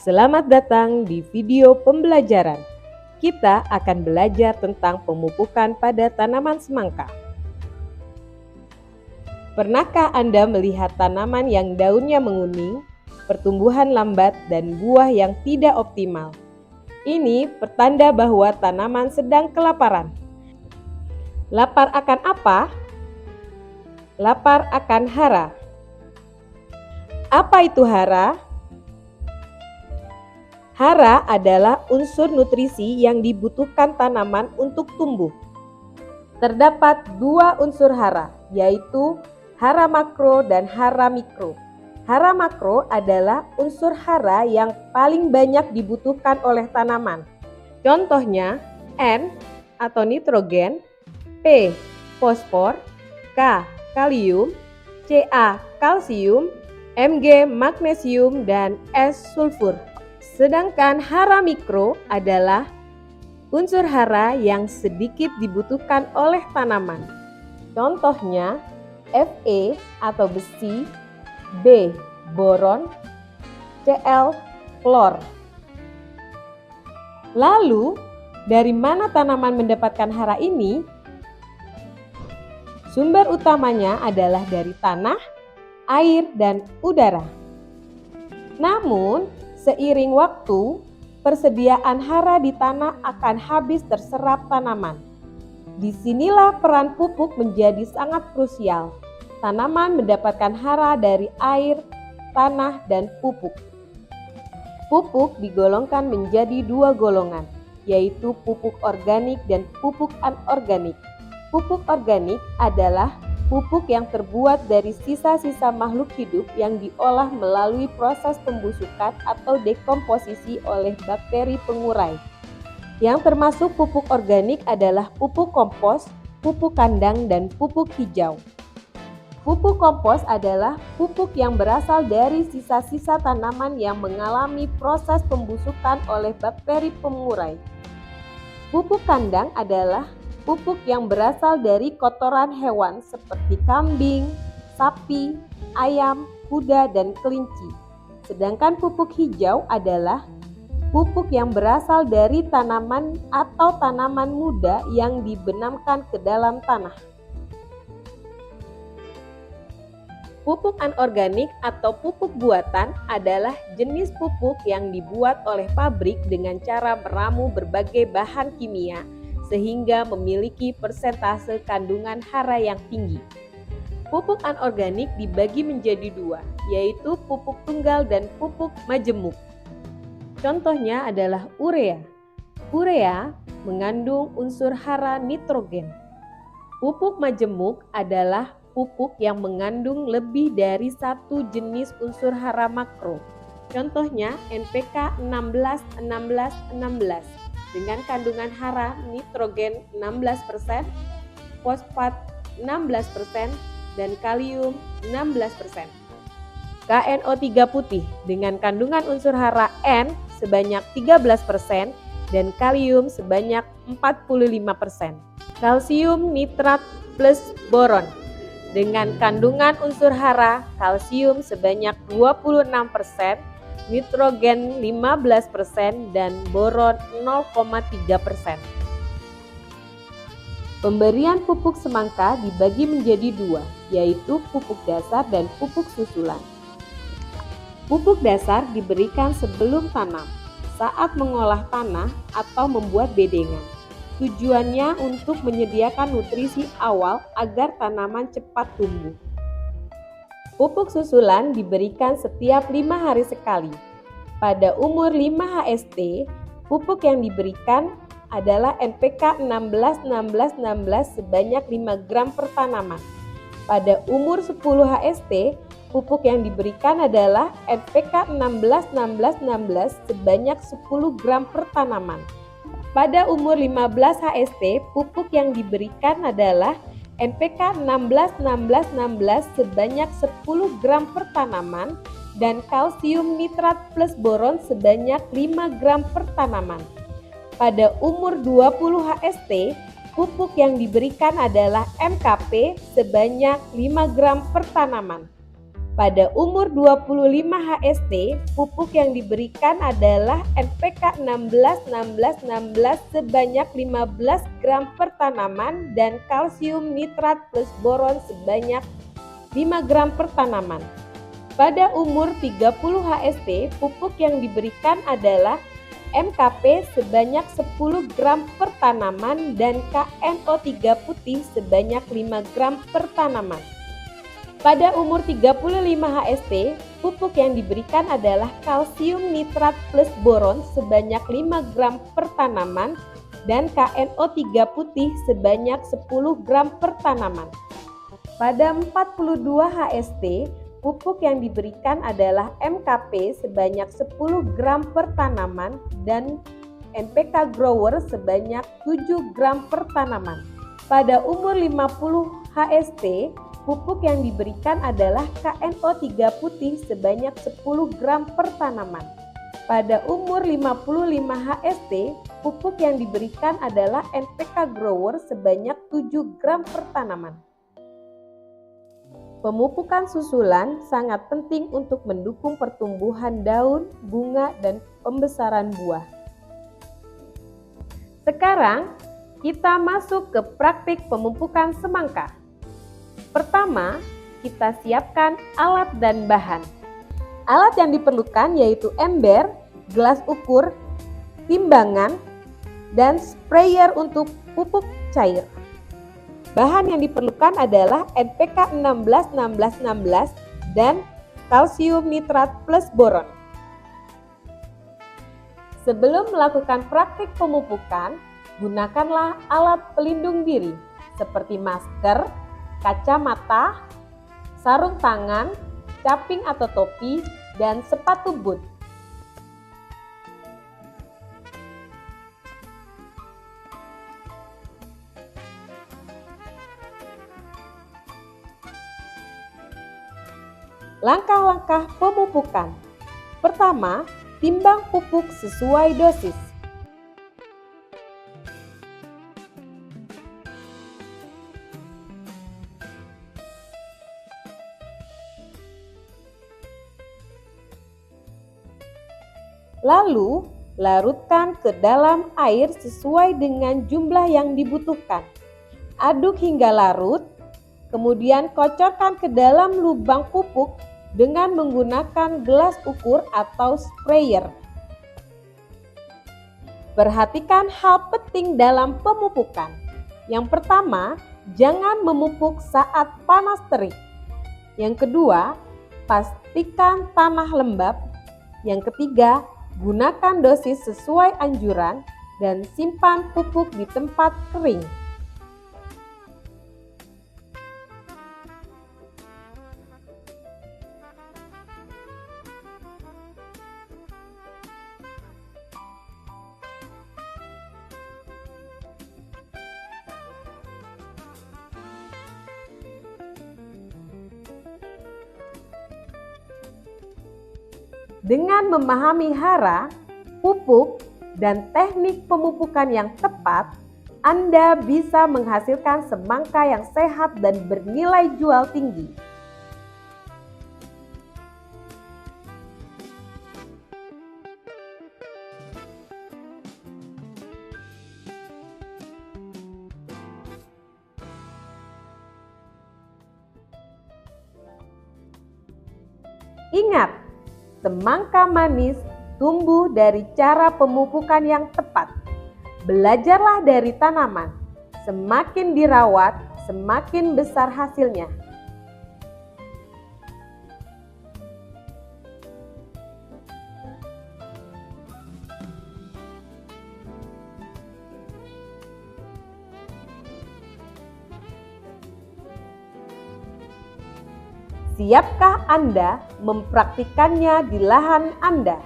Selamat datang di video pembelajaran. Kita akan belajar tentang pemupukan pada tanaman semangka. Pernahkah Anda melihat tanaman yang daunnya menguning, pertumbuhan lambat, dan buah yang tidak optimal? Ini pertanda bahwa tanaman sedang kelaparan. Lapar akan apa? Lapar akan hara. Apa itu hara? Hara adalah unsur nutrisi yang dibutuhkan tanaman untuk tumbuh. Terdapat dua unsur hara, yaitu hara makro dan hara mikro. Hara makro adalah unsur hara yang paling banyak dibutuhkan oleh tanaman. Contohnya N atau nitrogen, P fosfor, K kalium, Ca kalsium, Mg magnesium, dan S sulfur. Sedangkan hara mikro adalah unsur hara yang sedikit dibutuhkan oleh tanaman. Contohnya Fe atau besi, B boron, Cl klor. Lalu, dari mana tanaman mendapatkan hara ini? Sumber utamanya adalah dari tanah, air, dan udara. Namun, seiring waktu, persediaan hara di tanah akan habis terserap tanaman. Disinilah peran pupuk menjadi sangat krusial. Tanaman mendapatkan hara dari air, tanah, dan pupuk. Pupuk digolongkan menjadi dua golongan, yaitu pupuk organik dan pupuk anorganik. Pupuk organik adalah pupuk yang terbuat dari sisa-sisa makhluk hidup yang diolah melalui proses pembusukan atau dekomposisi oleh bakteri pengurai. Yang termasuk pupuk organik adalah pupuk kompos, pupuk kandang, dan pupuk hijau. Pupuk kompos adalah pupuk yang berasal dari sisa-sisa tanaman yang mengalami proses pembusukan oleh bakteri pengurai. Pupuk kandang adalah pupuk yang berasal dari kotoran hewan seperti kambing, sapi, ayam, kuda, dan kelinci. Sedangkan pupuk hijau adalah pupuk yang berasal dari tanaman atau tanaman muda yang dibenamkan ke dalam tanah. Pupuk anorganik atau pupuk buatan adalah jenis pupuk yang dibuat oleh pabrik dengan cara meramu berbagai bahan kimia sehingga memiliki persentase kandungan hara yang tinggi. Pupuk anorganik dibagi menjadi dua, yaitu pupuk tunggal dan pupuk majemuk. Contohnya adalah urea. Urea mengandung unsur hara nitrogen. Pupuk majemuk adalah pupuk yang mengandung lebih dari satu jenis unsur hara makro. Contohnya NPK 16-16-16. Dengan kandungan hara nitrogen 16%, fosfat 16%, dan kalium 16%. KNO3 putih dengan kandungan unsur hara N sebanyak 13% dan kalium sebanyak 45%. Kalsium nitrat plus boron dengan kandungan unsur hara kalsium sebanyak 26%, nitrogen 15%, dan boron 0,3%. Pemberian pupuk semangka dibagi menjadi dua, yaitu pupuk dasar dan pupuk susulan. Pupuk dasar diberikan sebelum tanam, saat mengolah tanah atau membuat bedengan. Tujuannya untuk menyediakan nutrisi awal agar tanaman cepat tumbuh. Pupuk susulan diberikan setiap 5 hari sekali. Pada umur 5 HST, pupuk yang diberikan adalah NPK 16-16-16 sebanyak 5 gram per tanaman. Pada umur 10 HST, pupuk yang diberikan adalah NPK 16-16-16 sebanyak 10 gram per tanaman. Pada umur 15 HST, pupuk yang diberikan adalah NPK 16-16-16 sebanyak 10 gram per tanaman dan kalsium nitrat plus boron sebanyak 5 gram per tanaman. Pada umur 20 HST, pupuk yang diberikan adalah MKP sebanyak 5 gram per tanaman. Pada umur 25 HST, pupuk yang diberikan adalah NPK 16-16-16 sebanyak 15 gram per tanaman dan kalsium nitrat plus boron sebanyak 5 gram per tanaman. Pada umur 30 HST, pupuk yang diberikan adalah MKP sebanyak 10 gram per tanaman dan KNO3 putih sebanyak 5 gram per tanaman. Pada umur 35 HST, pupuk yang diberikan adalah kalsium nitrat plus boron sebanyak 5 gram per tanaman dan KNO3 putih sebanyak 10 gram per tanaman. Pada 42 HST, pupuk yang diberikan adalah MKP sebanyak 10 gram per tanaman dan NPK grower sebanyak 7 gram per tanaman. Pada umur 50 HST, pupuk yang diberikan adalah KNO3 putih sebanyak 10 gram per tanaman. Pada umur 55 HST, pupuk yang diberikan adalah NPK grower sebanyak 7 gram per tanaman. Pemupukan susulan sangat penting untuk mendukung pertumbuhan daun, bunga, dan pembesaran buah. Sekarang, kita masuk ke praktik pemupukan semangka. Pertama, kita siapkan alat dan bahan. Alat yang diperlukan yaitu ember, gelas ukur, timbangan, dan sprayer untuk pupuk cair. Bahan yang diperlukan adalah NPK 16-16-16 dan kalsium nitrat plus boron. Sebelum melakukan praktik pemupukan, gunakanlah alat pelindung diri seperti masker, kacamata, sarung tangan, caping atau topi, dan sepatu boot. Langkah-langkah pemupukan. Pertama, timbang pupuk sesuai dosis. Lalu, larutkan ke dalam air sesuai dengan jumlah yang dibutuhkan. Aduk hingga larut, kemudian kocorkan ke dalam lubang pupuk dengan menggunakan gelas ukur atau sprayer. Perhatikan hal penting dalam pemupukan. Yang pertama, jangan memupuk saat panas terik. Yang kedua, pastikan tanah lembab. Yang ketiga, gunakan dosis sesuai anjuran dan simpan pupuk di tempat kering. Dengan memahami hara, pupuk, dan teknik pemupukan yang tepat, Anda bisa menghasilkan semangka yang sehat dan bernilai jual tinggi. Ingat, semangka manis tumbuh dari cara pemupukan yang tepat. Belajarlah dari tanaman. Semakin dirawat, semakin besar hasilnya. Siapkah Anda mempraktikannya di lahan Anda?